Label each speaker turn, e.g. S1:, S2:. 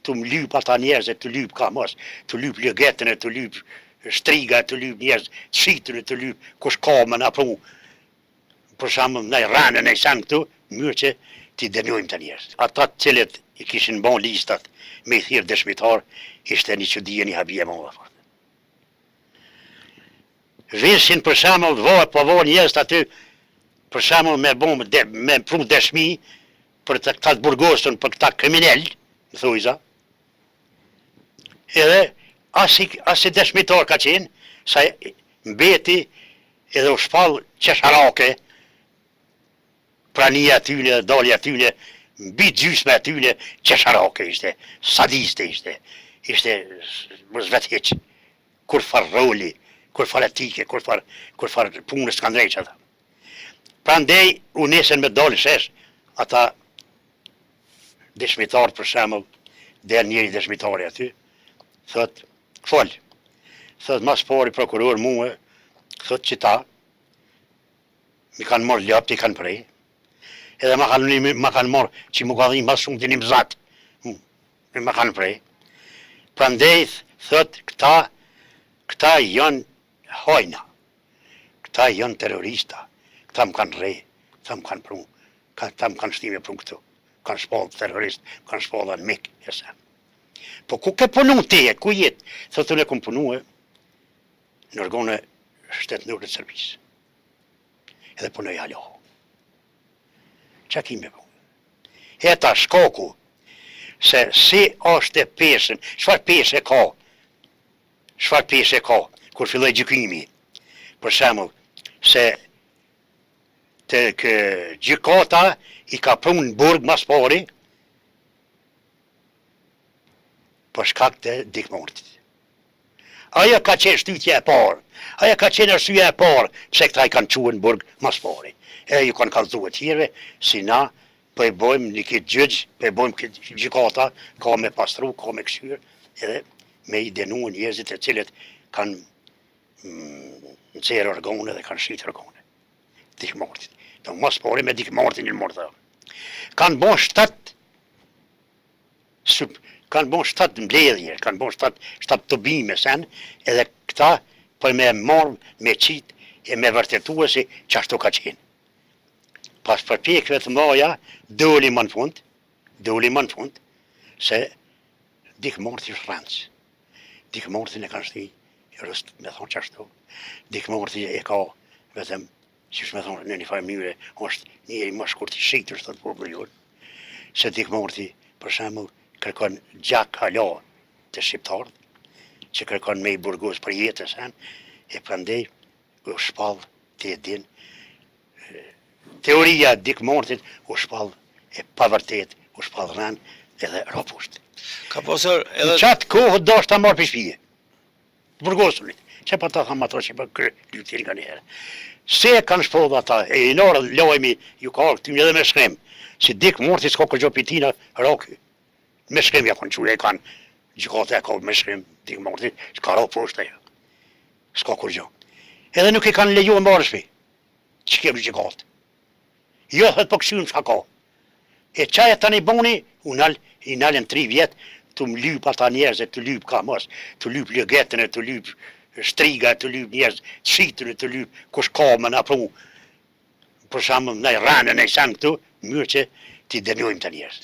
S1: të më lyp ata njerëzit, të lyp ka mos, të lyp lëgetën, të lyp shtriga, të lyp njerëz, të shitën, të lyp kush ka më na pru, për shembull në rënë në sen këtu, mirë që ti dënojmë të njerëz. Ata të cilët i kishin bën listat me i thirr dëshmitar, ishte një çudi e një habije më madhe. Veshin për shembull po njerëz aty, për shembull me pru dëshmi për këta të burgosën, për këta kriminal, më thujza. Edhe as i dëshmitar ka qenë, sa mbeti edhe u shpall qesharake, prania atyne, dalja atyne, mbi gjysme atyne, qesharake ishte, sadiste ishte mos vetë heq, kur far roli, kur far etike, kur far punës s'kan drejt ata. Prandej u nesen me dalë shesh, ata dëshmitar për shembull, der njëri dëshmitari aty, thot, fol, thot mas pari prokuror mua, thot që ta, mi kanë marrë ljapt, i kanë prej, edhe ma kanë marrë që mu ka dhimë mas shumë të një mëzat, ma kanë prej. Prandej, thot, këta janë hajna, këta janë terrorista, këta më kanë rej, këta më kanë pru, këta më kanë shtime pru këtu, kanë shpallë terrorist, kanë shpallë anë mik, jesen. Po ku ke punu ti, ku jetë? Thot, unë e kom punu në organe shtetënore të Serbisë. Edhe punoj alohu. Qa ki me punë? Eta shkoku, se si është e pesën, çfarë pesë e ka, kur filloj gjykimi, për shembull, se të gjykata i ka punë në burg mas pari, për shkak të dikmortit. Aja ka qenë shtytja e parë, aja ka qenë arsyeja e parë, pse këta i kanë quën në burg mas pari. E ju kanë kallëzuar tjerëve, si na, po e bojmë një këtë gjyq, po e bojmë këtë gjykata, ka me pastru, ka me këshyr, edhe me i denu njerëzit e cilët kanë nëcerë organe dhe kanë shqitë organe. Dikmortit. Do mas pari me dikmortin në mërë. Kanë bon 7 mbledhje, kanë bon 7 të bime sen, edhe këta për me marrë, me qitë, e me vërtetua si qashtu ka qenë. Pas përpjekve të mdoja, doli më në fund, se dikmorti është rëndës. Dikmortin e kanë shti, me thonë qashtu, dikmorti e ka, vetëm, që shme thonë në një farë mënyre, është njëri më shkurt i shqitur, së të populluar, se dikmorti, për shembull, kërkon gjak hala të shqiptarët, që kërkon me i burgos për jetës, e prandej u shpall të din, teoria dikmortit u shpall e pavërtet, u shpall rën edhe rapusht.
S2: Ka posër edhe...
S1: Në qatë kohë do është ta marrë pishpije, burgosunit, që pa ta thamë ato që për kërë lyptin nga njëherë. Se kanë shpallë ata, e i nërë lojmi, ju ka këtym edhe me shkrem, si dikmortit s'ka kërgjo pitina raky. Me shkrem ja kanë qure, e kanë gjykate e ka me shkrem, dikmortit, s'ka ra poshtë ajo. S'ka kërgjo. Edhe nuk i kanë leju e marrëshpi, që kemë gjykatë. Jo, thët po këshyrim shka ka. E qaj e tani boni, i nalën 3 vjetë, të më lyp ata njerëzit, të lyp ka mos, të lyp lëgetën, të lyp shtriga, të lyp njerëz, të shitën, të lyp kush ka më na pru, për shembull në rënë në sen këtu, mirë që ti dënojmë të njerëz.